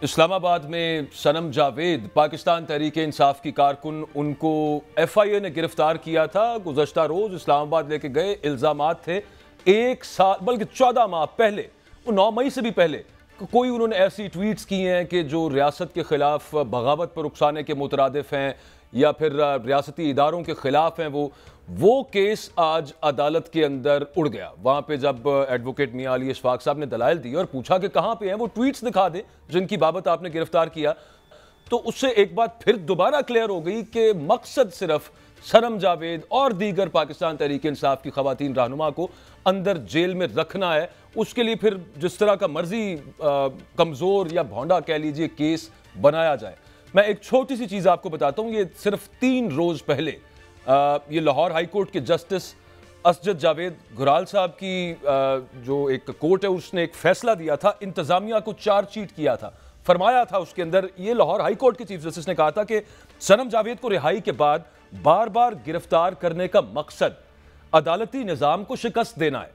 इस्लामाबाद में सनम जावेद पाकिस्तान तहरीक इंसाफ की कारकुन उनको FIA ने गिरफ्तार किया था। गुज़श्ता रोज इस्लामाबाद लेके गए इल्ज़ामात थे 1 साल बल्कि 14 माह पहले, वो 9 मई से भी पहले कोई उन्होंने ऐसी ट्वीट्स की हैं कि जो रियासत के खिलाफ बगावत पर उकसाने के मुतरादिफ हैं या फिर रियासती इदारों के खिलाफ हैं। वो केस आज अदालत के अंदर उड़ गया। वहाँ पे जब एडवोकेट मियां अली इशफाक साहब ने दलाइल दी और पूछा कि कहाँ पे हैं वो ट्वीट्स दिखा दें जिनकी बाबत आपने गिरफ्तार किया, तो उससे एक बात फिर दोबारा क्लियर हो गई कि मकसद सिर्फ सनम जावेद और दीगर पाकिस्तान तहरीक इंसाफ की खवातीन रहनुमा को अंदर जेल में रखना है। उसके लिए फिर जिस तरह का मर्जी कमज़ोर या भौंडा कह लीजिए केस बनाया जाए। मैं एक छोटी सी चीज़ आपको बताता हूँ। ये सिर्फ 3 रोज़ पहले ये लाहौर हाई कोर्ट के जस्टिस असजद जावेद घुराल साहब की जो एक कोर्ट है उसने एक फैसला दिया था, इंतजामिया को चार्जशीट किया था। फरमाया था उसके अंदर, ये लाहौर हाई कोर्ट के चीफ जस्टिस ने कहा था कि सनम जावेद को रिहाई के बाद बार बार गिरफ्तार करने का मकसद अदालती निज़ाम को शिकस्त देना है।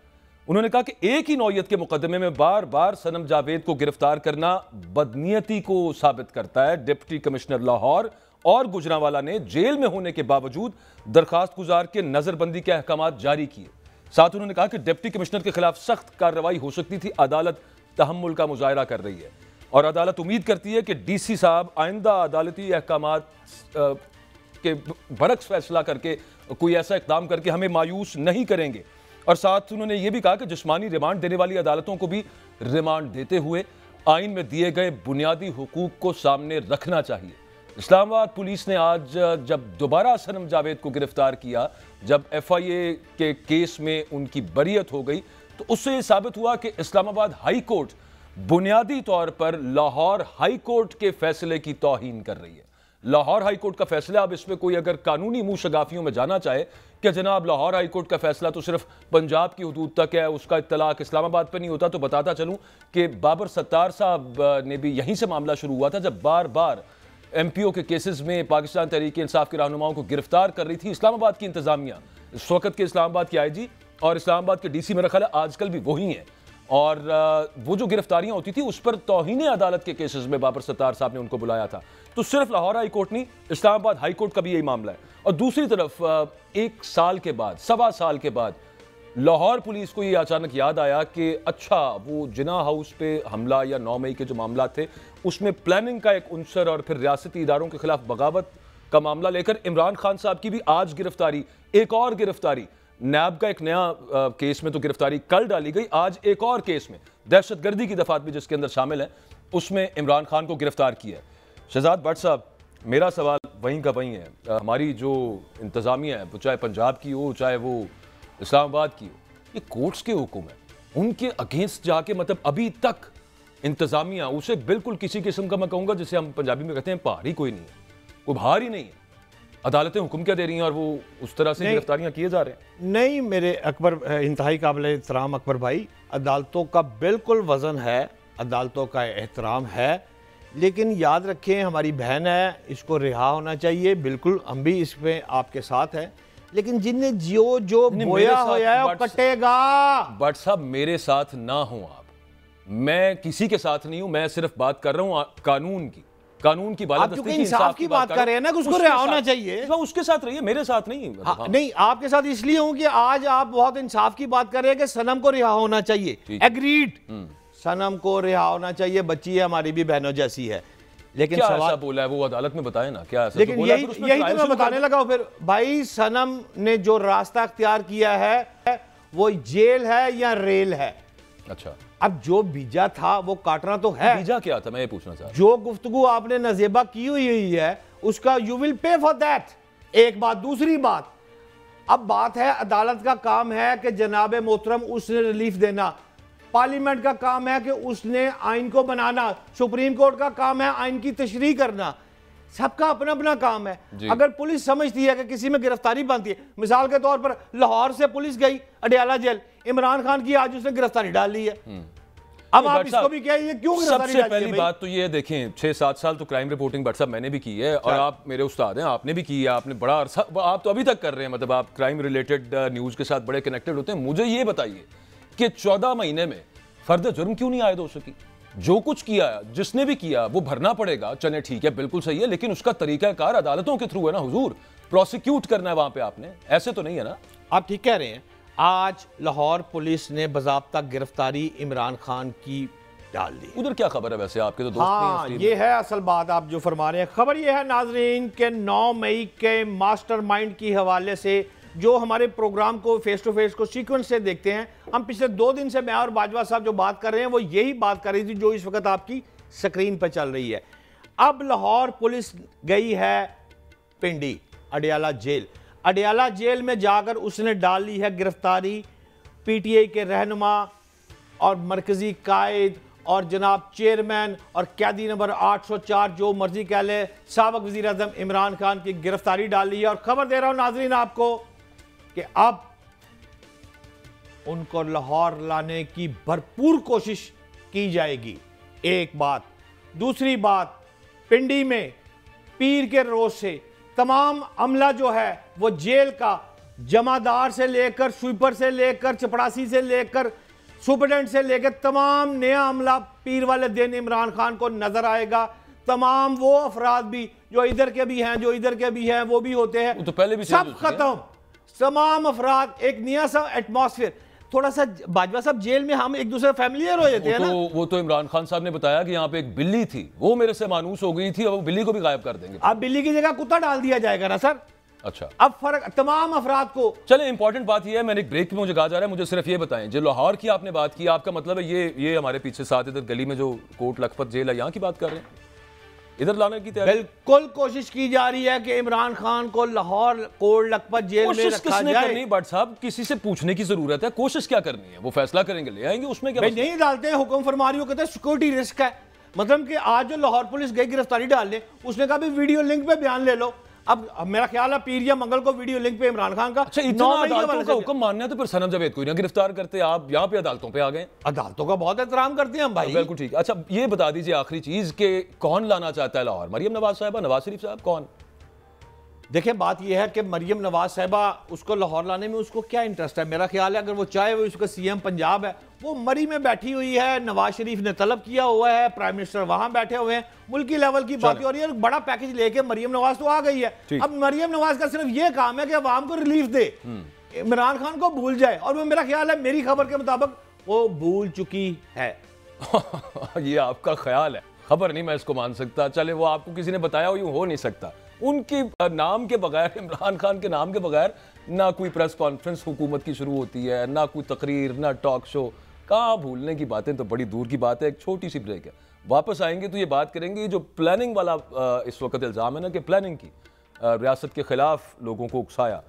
उन्होंने कहा कि एक ही नौयत के मुकदमे में बार बार सनम जावेद को गिरफ्तार करना बदनीयती को साबित करता है। डिप्टी कमिश्नर लाहौर और गुजरांवाला ने जेल में होने के बावजूद दरखास्त गुजार के नजरबंदी के अहकाम जारी किए। साथ उन्होंने कहा कि डिप्टी कमिश्नर के खिलाफ सख्त कार्रवाई हो सकती थी। अदालत तहम्मुल का मुजाहरा कर रही है और अदालत उम्मीद करती है कि DC साहब आइंदा अदालती अहकाम के बरक्स फैसला करके कोई ऐसा इकदाम करके हमें मायूस नहीं करेंगे। और साथ उन्होंने यह भी कहा कि जिस्मानी रिमांड देने वाली अदालतों को भी रिमांड देते हुए आइन में दिए गए बुनियादी हुकूक को सामने रखना चाहिए। इस्लामाबाद पुलिस ने आज जब दोबारा सनम जावेद को गिरफ्तार किया, जब FIA के केस में उनकी बरीयत हो गई, तो उससे यह साबित हुआ कि इस्लामाबाद हाई कोर्ट बुनियादी तौर पर लाहौर हाई कोर्ट के फैसले की तौहीन कर रही है। लाहौर हाई कोर्ट का फैसला, अब इसमें कोई अगर कानूनी मुंह शगाफियों में जाना चाहे कि जनाब लाहौर हाई कोर्ट का फैसला तो सिर्फ पंजाब की हदूद तक है, उसका इत्तलाक इस्लामाबाद पर नहीं होता, तो बताता चलूं कि बाबर सत्तार साहब ने भी यहीं से मामला शुरू हुआ था जब बार बार MPO के केसेस में पाकिस्तान तहरीक इंसाफ के रहनुमाओं को गिरफ्तार कर रही थी इस्लामाबाद की इंतजामिया। इस वक्त के इस्लामाबाद की IG और इस्लामाबाद के DC मेरा ख्याल है आजकल भी वही हैं। और वो जो गिरफ्तारियां होती थी उस पर तौहीन अदालत के केसेस में बाबर सत्तार साहब ने उनको बुलाया था। तो सिर्फ लाहौर हाई कोर्ट नहीं, इस्लामाबाद हाई कोर्ट का भी यही मामला है। और दूसरी तरफ 1 साल के बाद, 1.25 साल के बाद लाहौर पुलिस को ये अचानक याद आया कि अच्छा, वो जिना हाउस पे हमला या 9 मई के जो मामला थे उसमें प्लानिंग का एक उनसर और फिर रियासती इदारों के खिलाफ बगावत का मामला लेकर इमरान खान साहब की भी आज गिरफ्तारी, एक और गिरफ्तारी। नैब का एक नया केस में तो गिरफ्तारी कल डाली गई, आज एक और केस में दहशतगर्दी की दफात भी जिसके अंदर शामिल है उसमें इमरान खान को गिरफ्तार किया है। शहजाद भट्ट साहब, मेरा सवाल वहीं का वहीं है। हमारी जो इंतजामिया है, वो चाहे पंजाब की हो चाहे वो इस्लामाबाद की हो, ये कोर्ट्स के हुक्म है, उनके अगेंस्ट जाके मतलब अभी तक इंतजामिया उसे बिल्कुल किसी किस्म का, मैं कहूँगा जिसे हम पंजाबी में कहते हैं पहाड़ ही कोई नहीं है, कोई बाहर ही नहीं है। अदालतें हुक्म क्या दे रही हैं और वो उस तरह से गिरफ्तारियां किए जा रहे हैं। नहीं मेरे अकबर, इंतहाई काबिल एहतराम अकबर भाई, अदालतों का बिल्कुल वज़न है, अदालतों का एहतराम है, लेकिन याद रखें हमारी बहन है, इसको रिहा होना चाहिए। बिल्कुल हम भी इसमें आपके साथ हैं, लेकिन जिनने जो बोया होया है वो कटेगा। बट साहब मेरे साथ ना हो आप, मैं किसी के साथ नहीं हूं, मैं सिर्फ बात कर रहा हूं कानून की बालादस्ती की, इंसाफ की बात कर रहे हैं ना, उसको रिहा होना चाहिए। उसके साथ रहिए, मेरे साथ नहीं। नहीं, आपके साथ इसलिए हूं कि आज आप बहुत इंसाफ की बात कर रहे हैं कि सनम को रिहा होना चाहिए। एग्रीड, सनम को रिहा होना चाहिए, बच्ची है, हमारी भी बहनों जैसी है। लेकिन क्या ऐसा बोला है वो अदालत में बताए ना, क्या ऐसा लेकिन यही तो मैं बताने लगा हूं। फिर भाई सनम ने जो रास्ता अख्तियार किया है वो जेल है या रेल है। अच्छा, अब जो बीजा था वो काटना तो है। बीजा क्या था मैं ये पूछना चाहता हूं। जो गुफ्तगू आपने नजेबा की हुई है उसका you will pay for that. एक बात, दूसरी बात, अब बात है अदालत का काम है कि जनाब मोहतरम उसने रिलीफ देना, पार्लियामेंट का काम है कि उसने आइन को बनाना, सुप्रीम कोर्ट का काम है आइन की तशरीह करना, सबका अपना अपना काम है। अगर पुलिस समझती है कि किसी में गिरफ्तारी बनती है, मिसाल के तौर पर लाहौर से पुलिस गई अडयाला जेल, इमरान खान की आज उसने गिरफ्तारी डाल ली है। अब आप इसको भी कहिए क्यों गिरफ्तारी डाली है? सबसे पहली बात तो ये देखें, 6-7 साल तो क्राइम रिपोर्टिंग बट साहब मैंने भी की है और आप मेरे उस्ताद हैं, आपने भी की है, आपने बड़ा अरसा, आप तो अभी तक कर रहे हैं, मतलब आप क्राइम रिलेटेड न्यूज के साथ बड़े कनेक्टेड होते हैं। मुझे ये बताइए कि 14 महीने में फर्द जुर्म क्यों नहीं आयद हो सकी? जो कुछ किया जिसने भी किया वो भरना पड़ेगा, चले ठीक है, बिल्कुल सही है, लेकिन उसका तरीकाकार अदालतों के थ्रू है ना हुजूर, प्रोसिक्यूट करना है वहां पे आपने, ऐसे तो नहीं है ना। आप ठीक कह रहे हैं। आज लाहौर पुलिस ने बाज़ाब्ता गिरफ्तारी इमरान खान की डाल दी। उधर क्या खबर है वैसे, आपके तो दोस्त हाँ, नहीं ये है असल बात आप जो फरमा रहे हैं। खबर ये है नाजरीन के 9 मई के मास्टरमाइंड की हवाले से जो हमारे प्रोग्राम को फेस टू फेस को सीक्वेंस से देखते हैं, हम पिछले 2 दिन से मैं और बाजवा साहब जो बात कर रहे हैं वो यही बात कर रही थी जो इस वक्त आपकी स्क्रीन पर चल रही है। अब लाहौर पुलिस गई है पिंडी अडियाला जेल। अडियाला जेल में जाकर उसने डाल ली है गिरफ्तारी पीटीआई के रहनुमा और मरकजी कायद और जनाब चेयरमैन और कैदी नंबर 804 जो मर्जी कह ले साबिक वज़ीर आज़म इमरान खान की गिरफ्तारी डाल ली है। और खबर दे रहा हूं नाजरीन आपको कि अब उनको लाहौर लाने की भरपूर कोशिश की जाएगी। एक बात। दूसरी बात, पिंडी में पीर के रोज से तमाम अमला जो है वो जेल का जमादार से लेकर स्वीपर से लेकर चपड़ासी से लेकर सुपरडेंट से लेकर तमाम नया अमला पीर वाले दिन इमरान खान को नजर आएगा। तमाम वो अफराद भी जो इधर के भी हैं जो इधर के भी हैं वो भी होते हैं, तो पहले भी सब खत्म। तमाम अफराद, एक नया सा एटमॉस्फेयर। थोड़ा सा बाजवा साहब जेल में हम एक दूसरे फैमिलियर हो जाते हैं ना। वो तो इमरान खान साहब ने बताया कि यहाँ पे एक बिल्ली थी, वो मेरे से मानूस हो गई थी, अब वो बिल्ली को भी गायब कर देंगे। अब बिल्ली की जगह कुत्ता डाल दिया जाएगा ना सर। अच्छा, अब फर्क तमाम अफराद को। चले, इंपॉर्टेंट बात यह है, मैंने एक ब्रेक में मुझे कहा जा रहा है, मुझे सिर्फ ये बताएं, जो लाहौर की आपने बात की, आपका मतलब है ये हमारे पीछे साथ इधर गली में जो कोट लखपत जेल है यहाँ की बात कर रहे हैं, इधर लाने की तैयारी? बिल्कुल कोशिश की जा रही है कि इमरान खान को लाहौर कोट लखपत जेल में रखा जाए। करनी भट्ट साहब, किसी से पूछने की जरूरत है, कोशिश क्या करनी है, वो फैसला करेंगे, ले आएंगे, उसमें क्या नहीं डालते हैं हुक्म फरमारी, कहते हैं सिक्योरिटी रिस्क है। मतलब कि आज जो लाहौर पुलिस गई गिरफ्तारी डालने, उसने कहा भी वीडियो लिंक पे बयान ले लो। अब मेरा ख्याल है पीर या मंगल को वीडियो लिंक पे इमरान खान का। अच्छा, इतना अदालतों का हुक्म मानना है तो फिर सनम जावेद को ही ना गिरफ्तार करते, आप यहाँ पे अदालतों पे आ गए। अदालतों का बहुत एहतराम करते हैं हम भाई। बिल्कुल ठीक। अच्छा, ये बता दीजिए आखिरी चीज के कौन लाना चाहता है लाहौर, मरियम नवाज साहबा, नवाज शरीफ साहब, कौन? देखिए बात यह है कि मरियम नवाज साहिबा उसको लाहौर लाने में उसको क्या इंटरेस्ट है। मेरा ख्याल है अगर वो चाहे, वो उसका सीएम पंजाब है, वो मरी में बैठी हुई है, नवाज शरीफ ने तलब किया हुआ है, प्राइम मिनिस्टर वहां बैठे हुए हैं, मुल्की लेवल की बात हो रही है। बड़ा पैकेज लेके मरियम नवाज तो आ गई है। अब मरियम नवाज का सिर्फ ये काम है कि अवाम को रिलीफ दे, इमरान खान को भूल जाए, और वो मेरा ख्याल है मेरी खबर के मुताबिक वो भूल चुकी है। ये आपका ख्याल है, खबर नहीं मैं इसको मान सकता। चले, वो आपको किसी ने बताया हो, यूं हो नहीं सकता। उनकी नाम के बगैर, इमरान खान के नाम के बगैर ना कोई प्रेस कॉन्फ्रेंस हुकूमत की शुरू होती है, ना कोई तकरीर, ना टॉक शो। कहाँ भूलने की बातें तो बड़ी दूर की बात है। एक छोटी सी ब्रेक है, वापस आएंगे तो ये बात करेंगे जो प्लानिंग वाला इस वक्त इल्ज़ाम है ना कि प्लानिंग की, रियासत के खिलाफ लोगों को उकसाया,